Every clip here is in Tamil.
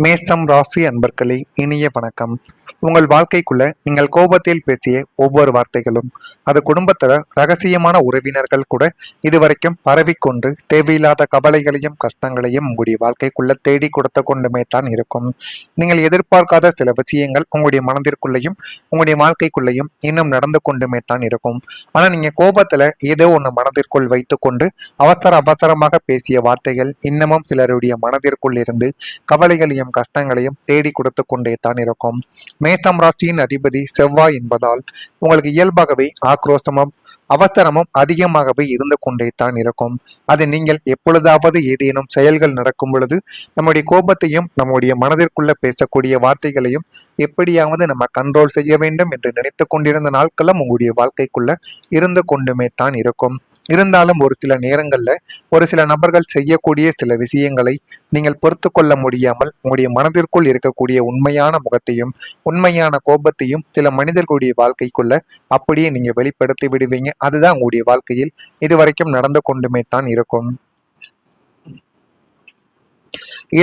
மேஷம் ராசி அன்பர்களே, இனிய வணக்கம். உங்கள் வாழ்க்கைக்குள்ள நீங்கள் கோபத்தில் பேசிய ஒவ்வொரு வார்த்தைகளும் அது குடும்பத்துல ரகசியமான உறவினர்கள் கூட இதுவரைக்கும் பரவிக்கொண்டு தேவையில்லாத கவலைகளையும் கஷ்டங்களையும் உங்களுடைய வாழ்க்கைக்குள்ள தேடி கொடுத்து கொண்டுமே தான் இருக்கும். நீங்கள் எதிர்பார்க்காத சில விஷயங்கள் உங்களுடைய மனதிற்குள்ளேயும் உங்களுடைய வாழ்க்கைக்குள்ளேயும் இன்னும் நடந்து கொண்டுமே தான் இருக்கும். ஆனா நீங்க கோபத்துல ஏதோ ஒன்று மனதிற்குள் வைத்துக்கொண்டு அவசரமாக பேசிய வார்த்தைகள் இன்னமும் சிலருடைய மனதிற்குள் இருந்து கவலைகளையும் கஷ்டங்களையும் தேடி கொடுத்து கொண்டே தான் இருக்கும். மேஷம் ராசியின் அதிபதி செவ்வாய் என்பதால் உங்களுக்கு இயல்பாகவே ஆக்ரோஷமும் அவசரமும் அதிகமாகவே இருந்து கொண்டே தான் இருக்கும். அது நீங்கள் எப்பொழுதாவது ஏதேனும் செயல்கள் நடக்கும் பொழுது நம்முடைய கோபத்தையும் நம்முடைய மனதிற்குள்ள பேசக்கூடிய வார்த்தைகளையும் எப்படியாவது நம்ம கண்ட்ரோல் செய்ய வேண்டும் என்று நினைத்து கொண்டிருந்த நாட்களும் உங்களுடைய வாழ்க்கைக்குள்ள இருந்து கொண்டுமே தான் இருக்கும். இருந்தாலும் ஒரு சில நேரங்கள்ல ஒரு சில நபர்கள் செய்யக்கூடிய சில விஷயங்களை நீங்கள் பொறுத்து கொள்ள முடியாமல் உங்களுடைய மனதிற்குள் இருக்கக்கூடிய உண்மையான முகத்தையும் உண்மையான கோபத்தையும் சில மனிதர்களுடைய வாழ்க்கைக்குள்ள அப்படியே நீங்க வெளிப்படுத்தி விடுவீங்க. அதுதான் உங்களுடைய வாழ்க்கையில் இதுவரைக்கும் நடந்து கொண்டுமே தான் இருக்கும்.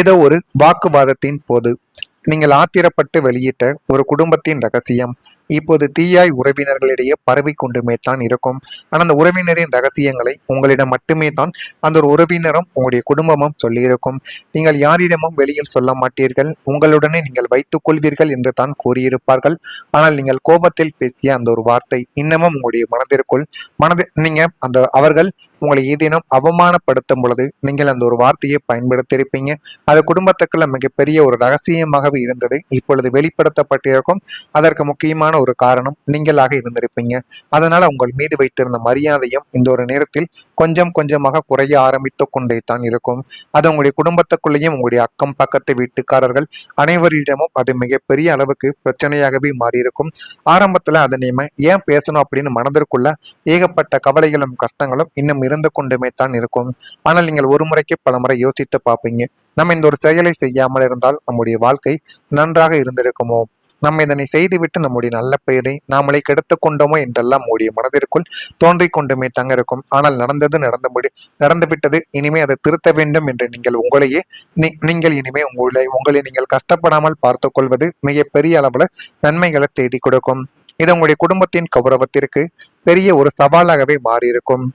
ஏதோ ஒரு வாக்குவாதத்தின் போது நீங்கள் ஆத்திரப்பட்டு வெளியிட்ட ஒரு குடும்பத்தின் ரகசியம் இப்போது தீயாய் உறவினர்களிடையே பரவி கொண்டுமே தான் இருக்கும். ஆனால் அந்த உறவினரின் ரகசியங்களை உங்களிடம் மட்டுமே தான் அந்த ஒரு உறவினரும் உங்களுடைய குடும்பமும் சொல்லியிருக்கும். நீங்கள் யாரிடமும் வெளியில் சொல்ல மாட்டீர்கள், உங்களுடனே நீங்கள் வைத்துக் கொள்வீர்கள் என்று தான் கூறியிருப்பார்கள். ஆனால் நீங்கள் கோபத்தில் பேசிய அந்த ஒரு வார்த்தை இன்னமும் உங்களுடைய மனதிற்குள் நீங்க அவர்கள் உங்களை ஏதேனும் அவமானப்படுத்தும் பொழுது நீங்கள் அந்த ஒரு வார்த்தையை பயன்படுத்தியிருப்பீங்க. அது குடும்பத்துக்குள்ள மிகப்பெரிய ஒரு ரகசியமாக இருந்தது இப்பொழுது வெளிப்படுத்தப்பட்டிருக்கும். அதற்கு முக்கியமான ஒரு காரணம் நீங்களாக இருந்திருப்பீங்க. அதனால உங்கள் மீது வைத்திருந்த மரியாதையும் இந்த ஒரு நேரத்தில் கொஞ்சம் கொஞ்சமாக குறைய ஆரம்பித்து கொண்டே தான் இருக்கும். அது உங்களுடைய குடும்பத்துக்குள்ளேயும் உங்களுடைய அக்கம் பக்கத்து வீட்டுக்காரர்கள் அனைவரிடமும் அது மிகப்பெரிய அளவுக்கு பிரச்சனையாகவே மாறியிருக்கும். ஆரம்பத்துல அதை நீம ஏன் பேசணும் அப்படின்னு மனதிற்குள்ள ஏகப்பட்ட கவலைகளும் கஷ்டங்களும் இன்னும் இருந்து கொண்டுமே தான் இருக்கும். ஆனால் நீங்கள் ஒரு முறைக்கு பல முறை யோசித்து பார்ப்பீங்க, நம்ம இந்த ஒரு செயலை செய்யாமல் இருந்தால் நம்முடைய வாழ்க்கை நன்றாக இருந்திருக்குமோ, நம்ம இதனை செய்துவிட்டு நம்முடைய நல்ல பெயரை நாமளை கெடுத்து கொண்டோமோ என்றெல்லாம் உடைய மனதிற்குள் தோன்றிக் கொண்டுமே தங்க இருக்கும். ஆனால் நடந்து விட்டது, இனிமே அதை திருத்த வேண்டும் என்று நீங்கள் உங்களையே நீங்கள் இனிமே உங்களை நீங்கள் கஷ்டப்படாமல் பார்த்து கொள்வது மிகப்பெரிய அளவுல நன்மைகளை தேடி கொடுக்கும். இது உங்களுடைய குடும்பத்தின் கௌரவத்திற்கு பெரிய ஒரு சவாலாகவே மாறியிருக்கும்.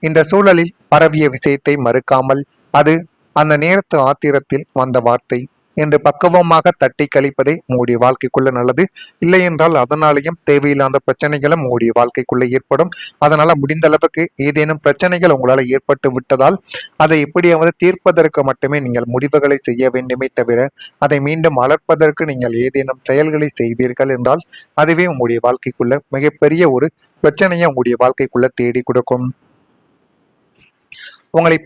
இந்த சூழலில் பரவிய விஷயத்தை மறுக்காமல் அது அந்த நேரத்து ஆத்திரத்தில் வந்த வார்த்தை என்று பக்குவமாக தட்டி கழிப்பதே உங்களுடைய வாழ்க்கைக்குள்ள நல்லது. இல்லை என்றால் அதனாலேயும் தேவையில்லாத பிரச்சனைகளும் உங்களுடைய வாழ்க்கைக்குள்ள ஏற்படும். அதனால முடிந்த அளவுக்கு ஏதேனும் பிரச்சனைகள் உங்களால் ஏற்பட்டு விட்டதால் அதை எப்படியாவது தீர்ப்பதற்கு மட்டுமே நீங்கள் முடிவுகளை செய்ய வேண்டுமே தவிர அதை மீண்டும் வளர்ப்பதற்கு நீங்கள் ஏதேனும் செயல்களை செய்தீர்கள் என்றால் அதுவே உங்களுடைய வாழ்க்கைக்குள்ள மிகப்பெரிய ஒரு பிரச்சனையை உங்களுடைய வாழ்க்கைக்குள்ள தேடி கொடுக்கும். உங்களை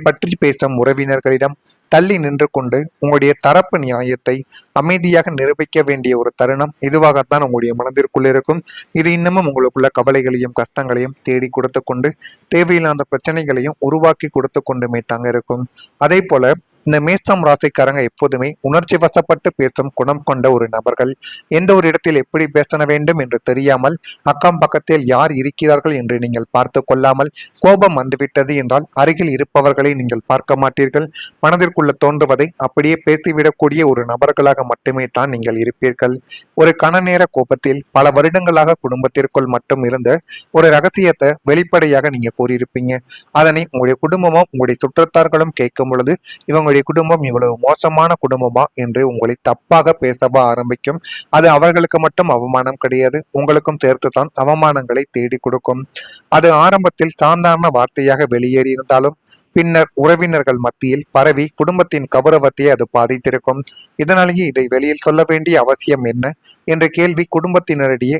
பற்றி பேசும் உறவினர்களிடம் தள்ளி நின்று கொண்டு உங்களுடைய தரப்பு நியாயத்தை அமைதியாக நிரூபிக்க வேண்டிய ஒரு தருணம் இதுவாகத்தான் உங்களுடைய மனதிற்குள் இருக்கும். இது இன்னமும் உங்களுக்குள்ள கவலைகளையும் கஷ்டங்களையும் தேடி கொடுத்து கொண்டு தேவையில்லாத பிரச்சனைகளையும் உருவாக்கி கொடுத்து கொண்டுமே தாங்க இருக்கும். அதே போல இந்த மேஷம் ராசிக்காரங்க எப்போதுமே உணர்ச்சி வசப்பட்டு பேசும் குணம் கொண்ட ஒரு நபர்கள். எந்த ஒரு இடத்தில் எப்படி பேச வேண்டும் என்று தெரியாமல் அக்கம் பக்கத்தில் யார் இருக்கிறார்கள் என்று நீங்கள் பார்த்து கொள்ளாமல் கோபம் வந்துவிட்டது என்றால் அருகில் இருப்பவர்களை நீங்கள் பார்க்க மாட்டீர்கள். மனதிற்குள்ள தோன்றுவதை அப்படியே பேசிவிடக்கூடிய ஒரு நபர்களாக மட்டுமே தான் நீங்கள் இருப்பீர்கள். ஒரு கன நேர கோபத்தில் பல வருடங்களாக குடும்பத்திற்குள் மட்டும் இருந்த ஒரு ரகசியத்தை வெளிப்படையாக நீங்க கூறியிருப்பீங்க. அதனை உங்களுடைய குடும்பமும் உங்களுடைய சுற்றத்தார்களும் கேட்கும் பொழுது இவங்களுடைய குடும்பம் இவ்வளவு மோசமான குடும்பமா என்று உங்களை தப்பாக பேசவா ஆரம்பிக்கும். அது அவர்களுக்கு மட்டும் அவமானம் கிடையாது, உங்களுக்கும் சேர்த்துதான் அவமானங்களை தேடி கொடுக்கும். அது ஆரம்பத்தில் சாதாரண வார்த்தையாக வெளியேறி இருந்தாலும் பின்னர் உறவினர்கள் மத்தியில் பரவி குடும்பத்தின் கௌரவத்தை அது பாதித்திருக்கும். இதனாலேயே இதை வெளியில் சொல்ல வேண்டிய அவசியம் என்ன என்ற கேள்வி குடும்பத்தினரிடையே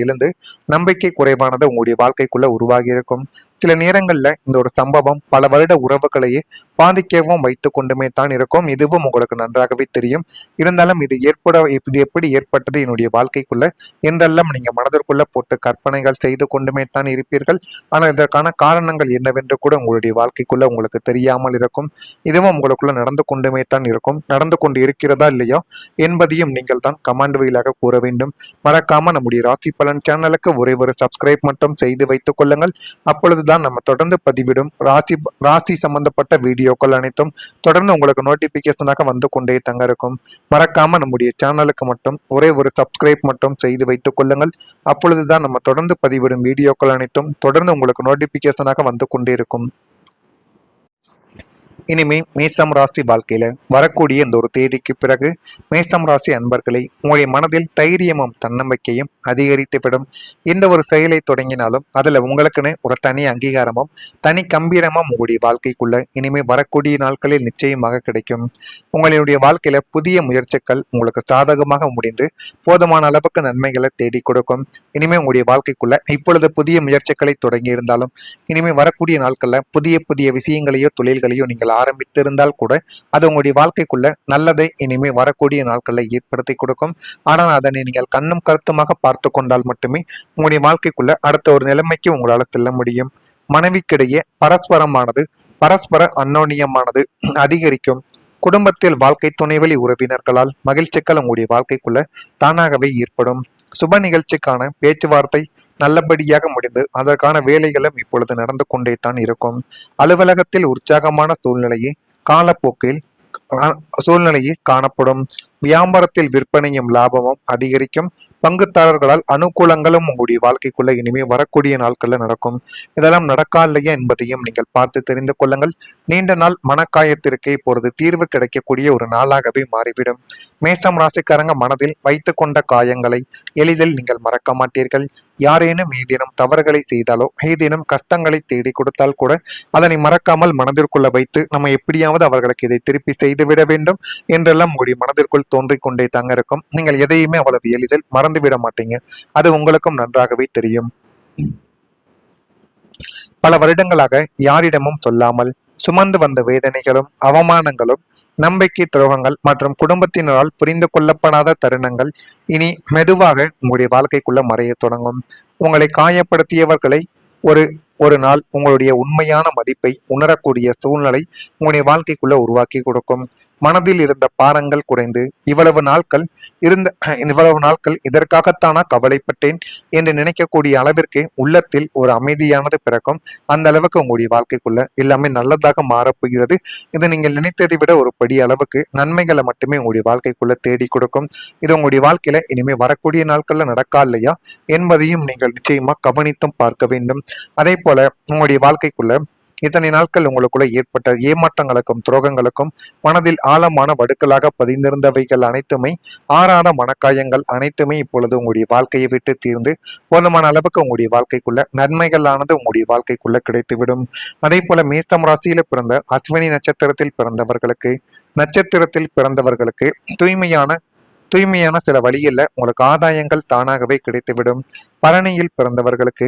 எழுந்து நம்பிக்கை குறைவானது உங்களுடைய வாழ்க்கைக்குள்ள உருவாகி இருக்கும். சில நேரங்கள்ல இந்த ஒரு சம்பவம் பல வருட உறவுகளையே பாதிக்கவும் வைத்து கொண்டுமே தான் இருக்கும். இதுவும் உங்களுக்கு நன்றாகவே தெரியும். இருந்தாலும் இது எப்படி ஏற்பட்டது என்னுடைய வாழ்க்கைக்குள்ள என்றெல்லாம் நீங்க மனதிற்குள்ள போட்டு கற்பனைகள் செய்து கொண்டுமே தான் இருப்பீர்கள். ஆனால் இதற்கான காரணங்கள் என்னவென்று கூட உங்களுடைய வாழ்க்கைக்குள்ள உங்களுக்கு தெரியாமல் இருக்கும். இதுவும் உங்களுக்குள்ள நடந்து கொண்டுமே தான் இருக்கும். நடந்து கொண்டு இருக்கிறதா இல்லையோ என்பதையும் நீங்கள் தான் கமெண்ட் வழியாக கூற வேண்டும். மறக்காம நம்முடைய ராசி பலன் சேனலுக்கு ஒரே ஒரு சப்ஸ்கிரைப் மட்டும் செய்து வைத்துக் கொள்ளுங்கள். அப்பொழுதுதான் நம்ம தொடர்ந்து பதிவிடும் ராசி சம்பந்தப்பட்ட வீடியோக்கள் அனைத்தும் தொடர்ந்து உங்களுக்கு நோட்டிபிகேஷனாக வந்து கொண்டே தங்க இருக்கும். மறக்காம நம்முடைய சேனலுக்கு மட்டும் ஒரே ஒரு சப்ஸ்கிரைப் மட்டும் செய்து வைத்துக் கொள்ளுங்கள். அப்பொழுதுதான் நம்ம தொடர்ந்து பதிவிடும் வீடியோக்கள் அனைத்தும் தொடர்ந்து உங்களுக்கு நோட்டிபிகேஷனாக வந்து கொண்டே இருக்கும். இனிமே மேஷம் ராசி வாழ்க்கையில வரக்கூடிய இந்த ஒரு தேதிக்கு பிறகு மேஷம் ராசி அன்பர்களை உங்களுடைய மனதில் தைரியமும் தன்னம்பிக்கையும் அதிகரித்துவிடும். எந்த ஒரு செயலை தொடங்கினாலும் அதுல உங்களுக்குன்னு ஒரு தனி அங்கீகாரமும் தனி கம்பீரமும் உங்களுடைய வாழ்க்கைக்குள்ள இனிமே வரக்கூடிய நாட்களில் நிச்சயமாக கிடைக்கும். உங்களுடைய வாழ்க்கையில புதிய முயற்சிகள் உங்களுக்கு சாதகமாக முடிந்து போதுமான அளவுக்கு நன்மைகளை தேடி கொடுக்கும். இனிமே உங்களுடைய வாழ்க்கைக்குள்ள இப்பொழுது புதிய முயற்சிகளை தொடங்கி இருந்தாலும் இனிமே வரக்கூடிய நாட்கள்ல புதிய புதிய விஷயங்களையோ தொழில்களையோ நீங்கள் ஆரம்பித்திருந்தால் கூட அது உங்களுடைய வாழ்க்கைக்குள்ள நல்லதை இனிமே வரக்கூடிய நாட்களை ஏற்படுத்தி கொடுக்கும். ஆனால் அதனை நீங்கள் கண்ணும் கருத்துமாக பார்த்து கொண்டால் மட்டுமே உங்களுடைய வாழ்க்கைக்குள்ள அடுத்த ஒரு நிலைமைக்கு உங்களால் செல்ல முடியும். மனைவிக்கிடையே பரஸ்பர அந்யோன்யமானது அதிகரிக்கும். குடும்பத்தில் வாழ்க்கை துணைவழி உறவினர்களால் மகிழ்ச்சிகள் உங்களுடைய வாழ்க்கைக்குள்ள தானாகவே ஏற்படும். சுப நிகழ்ச்சிக்கான பேச்சுவார்த்தை நல்லபடியாக முடிந்து அதற்கான வேலைகளும் இப்பொழுது நடந்து கொண்டே தான் இருக்கும். அலுவலகத்தில் உற்சாகமான சூழ்நிலையே காணப்படும். வியாபாரத்தில் விற்பனையும் லாபமும் அதிகரிக்கும். பங்குதாரர்களால் அனுகூலங்களும் உங்களுடைய வாழ்க்கைக்குள்ள இனிமே வரக்கூடிய நாட்கள்ல நடக்கும். இதெல்லாம் நடக்கா இல்லையா என்பதையும் நீங்கள் பார்த்து தெரிந்து கொள்ளுங்கள். நீண்ட நாள் மனக்காயத்திற்கு இப்பொழுது தீர்வு கிடைக்கக்கூடிய ஒரு நாளாகவே மாறிவிடும். மேஷம் ராசிக்காரங்க மனதில் வைத்து கொண்ட காயங்களை எளிதில் நீங்கள் மறக்க மாட்டீர்கள். யாரேனும் ஏதேனும் தவறுகளை செய்தாலோ ஏதேனும் கஷ்டங்களை தேடி கொடுத்தால் கூட அதனை மறக்காமல் மனதிற்குள்ள வைத்து நம்ம எப்படியாவது அவர்களுக்கு இதை திருப்பி செய்துவிட வேண்டும் என்றெல்லாம் உங்களுடைய மனதிற்குள் தோன்றிக் கொண்டே தாங்க இருக்கும். நீங்கள் எதையுமே அவ்வளவு எளிதில் மறந்துவிட மாட்டீங்க. அது உங்களுக்கும் நன்றாகவே தெரியும். பல வருடங்களாக யாரிடமும் சொல்லாமல் சுமந்து வந்த வேதனைகளும் அவமானங்களும் நம்பிக்கை துரோகங்கள் மற்றும் குடும்பத்தினரால் புரிந்து கொள்ளப்படாத தருணங்கள் இனி மெதுவாக உங்களுடைய வாழ்க்கைக்குள்ள மறைய தொடங்கும். உங்களை காயப்படுத்தியவர்களை ஒரு ஒரு நாள் உங்களுடைய உண்மையான மதிப்பை உணரக்கூடிய சூழ்நிலை உங்களுடைய வாழ்க்கைக்குள்ள உருவாக்கி கொடுக்கும். மனதில் இருந்த பாரங்கள் குறைந்து இவ்வளவு நாட்கள் இதற்காகத்தானா கவலைப்பட்டேன் என்று நினைக்கக்கூடிய அளவிற்கு உள்ளத்தில் ஒரு அமைதியானது பிறக்கும். அந்த அளவுக்கு உங்களுடைய வாழ்க்கைக்குள்ள எல்லாமே நல்லதாக மாறப்போகிறது. இது நீங்கள் நினைத்ததை விட ஒரு படி அளவுக்கு நன்மைகளை மட்டுமே உங்களுடைய வாழ்க்கைக்குள்ள தேடி கொடுக்கும். இது உங்களுடைய வாழ்க்கையில இனிமே வரக்கூடிய நாட்கள்ல நடக்கா இல்லையா என்பதையும் நீங்கள் நிச்சயமா கவனித்தும் பார்க்க வேண்டும். அதே போல உங்களுடைய வாழ்க்கைக்குள்ள இத்தனை நாட்கள் உங்களுக்குள்ள ஏற்பட்ட ஏமாற்றங்களுக்கும் துரோகங்களுக்கும் மனதில் ஆழமான வடுக்களாக பதிந்திருந்தவைகள் அனைத்துமே ஆறான மனக்காயங்கள் அனைத்துமே இப்பொழுது உங்களுடைய வாழ்க்கையை விட்டு தீர்ந்து போதுமான அளவுக்கு உங்களுடைய வாழ்க்கைக்குள்ள நன்மைகளானது உங்களுடைய வாழ்க்கைக்குள்ள கிடைத்துவிடும். அதே போல மேஷம் ராசியில பிறந்த அஸ்வினி நட்சத்திரத்தில் பிறந்தவர்களுக்கு தூய்மையான சில வழியில் உங்களுக்கு ஆதாயங்கள் தானாகவே கிடைத்துவிடும். பரணியில் பிறந்தவர்களுக்கு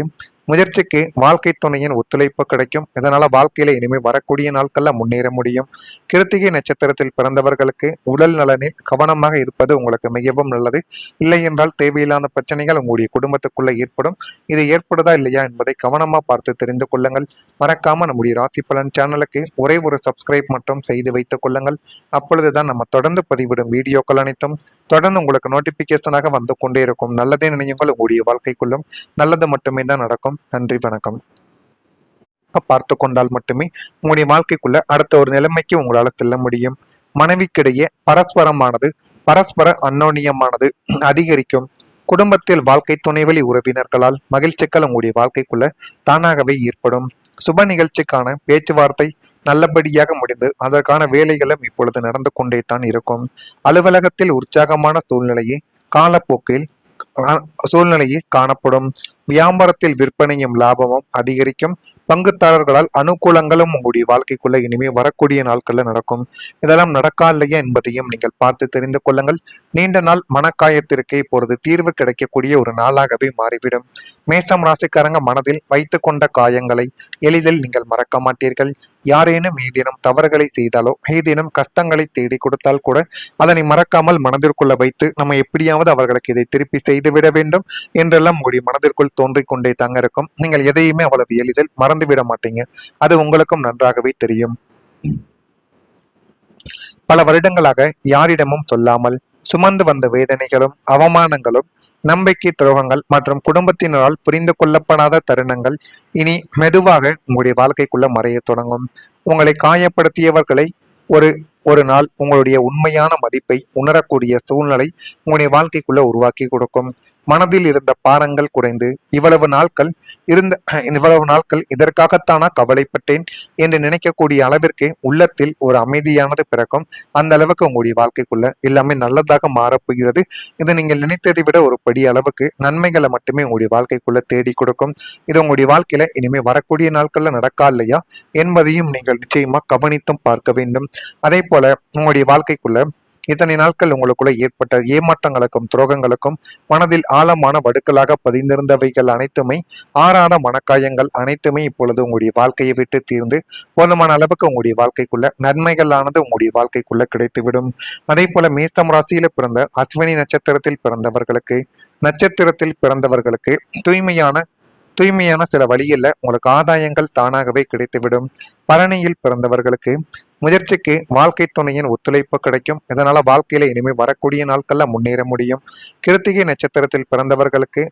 முயற்சிக்கு வாழ்க்கை துணையின் ஒத்துழைப்பு கிடைக்கும். இதனால வாழ்க்கையில இனிமேல் வரக்கூடிய நாட்கள்ல முன்னேற முடியும். கிருத்திகை நட்சத்திரத்தில் பிறந்தவர்களுக்கு உடல் நலனில் கவனமாக இருப்பது உங்களுக்கு மிகவும் நல்லது. இல்லை என்றால் தேவையில்லாத பிரச்சனைகள் உங்களுடைய குடும்பத்துக்குள்ள ஏற்படும். இது ஏற்படுதா இல்லையா என்பதை கவனமா பார்த்து தெரிந்து கொள்ளுங்கள். மறக்காம நம்முடைய ராசி பலன் சேனலுக்கு ஒரே ஒரு சப்ஸ்கிரைப் மட்டும் செய்து வைத்துக் கொள்ளுங்கள். அப்பொழுதுதான் நம்ம தொடர்ந்து பதிவிடும் வீடியோக்கள் அனைத்தும் தொடர்ந்து உங்களுக்கு நோட்டிபிகேஷனாக வந்து கொண்டே இருக்கும். நல்லதே நினையுங்கள், உங்களுடைய வாழ்க்கைக்குள்ளும் நல்லது மட்டுமே தான் நடக்கும். நன்றி, வணக்கம். பார்த்து கொண்டால் மட்டுமே உங்களுடைய வாழ்க்கைக்குள்ள அடுத்த ஒரு நிலைமைக்கு உங்களால செல்ல முடியும். மனைவிக்கிடையே பரஸ்பர அந்யோன்யமானது அதிகரிக்கும். குடும்பத்தில் வாழ்க்கை துணைவழி உறவினர்களால் மகிழ்ச்சிகள் உங்களுடைய வாழ்க்கைக்குள்ள தானாகவே ஏற்படும். சுப நிகழ்ச்சிக்கான பேச்சுவார்த்தை நல்லபடியாக முடிந்து அதற்கான வேலைகளும் இப்பொழுது நடந்து கொண்டே தான் இருக்கும். அலுவலகத்தில் உற்சாகமான சூழ்நிலையே காணப்படும். வியாபாரத்தில் விற்பனையும் லாபமும் அதிகரிக்கும். பங்குதாரர்களால் அனுகூலங்களும் உங்களுடைய வாழ்க்கைக்குள்ள இனிமே வரக்கூடிய நாட்கள்ல நடக்கும். இதெல்லாம் நடக்கா இல்லையா என்பதையும் நீங்கள் பார்த்து தெரிந்து கொள்ளுங்கள். நீண்ட நாள் மனக்காயத்திற்கு இப்பொழுது தீர்வு கிடைக்கக்கூடிய ஒரு நாளாகவே மாறிவிடும். மேஷம் ராசிக்காரங்க மனதில் வைத்து கொண்ட காயங்களை எளிதில் நீங்கள் மறக்க மாட்டீர்கள். யாரேனும் ஏதேனும் தவறுகளை செய்தாலோ ஏதேனும் கஷ்டங்களை தேடி கொடுத்தால் கூட அதனை மறக்காமல் மனதிற்குள்ள வைத்து நம்ம எப்படியாவது அவர்களுக்கு இதை திருப்பி செய்துவிட வேண்டும் என்றெல்லாம் உங்களுடைய மனதிற்குள் தோன்றிக் கொண்டே தாங்க இருக்கும். நீங்கள் எதையுமே அவ்வளவு எளிதில் மறந்துவிட மாட்டீங்க. அது உங்களுக்கும் நன்றாகவே தெரியும். பல வருடங்களாக யாரிடமும் சொல்லாமல் சுமந்து வந்த வேதனைகளும் அவமானங்களும் நம்பிக்கை துரோகங்கள் மற்றும் குடும்பத்தினரால் புரிந்து கொள்ளப்படாத தருணங்கள் இனி மெதுவாக உங்களுடைய வாழ்க்கைக்குள்ள மறைய தொடங்கும். உங்களை காயப்படுத்தியவர்களை ஒரு ஒரு நாள் உங்களுடைய உண்மையான மதிப்பை உணரக்கூடிய சூழ்நிலை உங்களுடைய வாழ்க்கைக்குள்ள உருவாக்கி கொடுக்கும். மனதில் இருந்த பாரங்கள் குறைந்து இருந்த இவ்வளவு நாட்கள் இதற்காகத்தானா கவலைப்பட்டேன் என்று நினைக்கக்கூடிய அளவிற்கு உள்ளத்தில் ஒரு அமைதியானது பிறக்கும். அந்த அளவுக்கு உங்களுடைய வாழ்க்கைக்குள்ள எல்லாமே நல்லதாக மாறப்போகிறது. இது நீங்கள் நினைத்ததை விட ஒரு படி அளவுக்கு நன்மைகளை மட்டுமே உங்களுடைய வாழ்க்கைக்குள்ள தேடி கொடுக்கும். இது உங்களுடைய வாழ்க்கையில இனிமே வரக்கூடிய நாட்கள்ல நடக்கா இல்லையா என்பதையும் நீங்கள் நிச்சயமா கவனித்தும் பார்க்க வேண்டும். அதே போல உங்களுடைய வாழ்க்கைக்குள்ள இத்தனை நாட்கள் உங்களுக்குள்ள ஏற்பட்ட ஏமாற்றங்களுக்கும் துரோகங்களுக்கும் மனதில் ஆழமான வடுக்களாக பதிந்திருந்தவைகள் அனைத்துமே ஆறாத மனக்காயங்கள் அனைத்துமே இப்பொழுது உங்களுடைய வாழ்க்கையை விட்டு தீர்ந்து போதுமான அளவுக்கு உங்களுடைய வாழ்க்கைக்குள்ள நன்மைகளானது உங்களுடைய வாழ்க்கைக்குள்ள கிடைத்துவிடும். அதே போல மேசம் ராசியில பிறந்த அஸ்வினி நட்சத்திரத்தில் பிறந்தவர்களுக்கு தூய்மையான சில வழியில் உங்களுக்கு ஆதாயங்கள் தானாகவே கிடைத்துவிடும். பரணியில் பிறந்தவர்களுக்கு முயற்சிக்கு வாழ்க்கை துணையின் ஒத்துழைப்பு கிடைக்கும். இதனால வாழ்க்கையில இனிமேல் வரக்கூடிய நாட்கள்ல முன்னேற முடியும். கிருத்திகை நட்சத்திரத்தில் பிறந்தவர்களுக்கு